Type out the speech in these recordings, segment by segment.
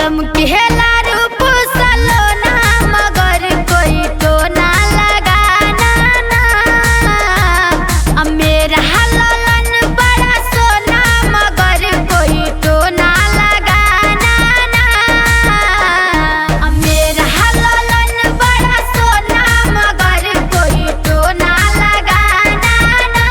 चमकेला रूप सलोना मगर कोई तो ना लगाना ना। मेरा ललन बड़ा सोना मगर कोई तो ना लगाना ना। मेरा ललन बड़ा सोना मगर कोई तो ना लगाना ना।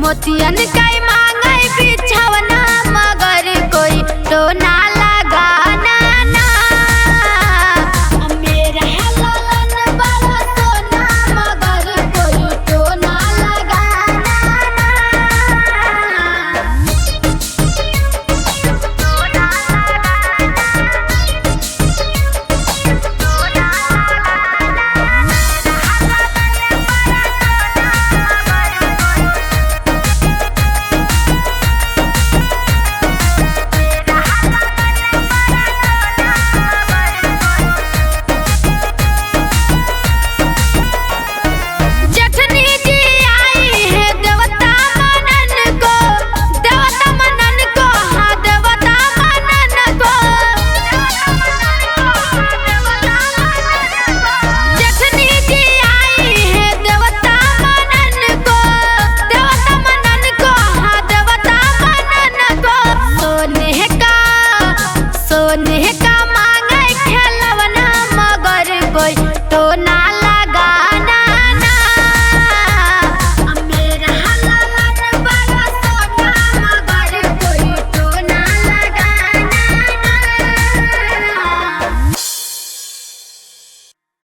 मोतियन कई मांगे बिछवना मगर कोई तो ना लगाना ना। मेरा ललन बड़ा सोना मगर कोई तो ना लगाना ना। सोने का मांगे खेलवना मगर कोई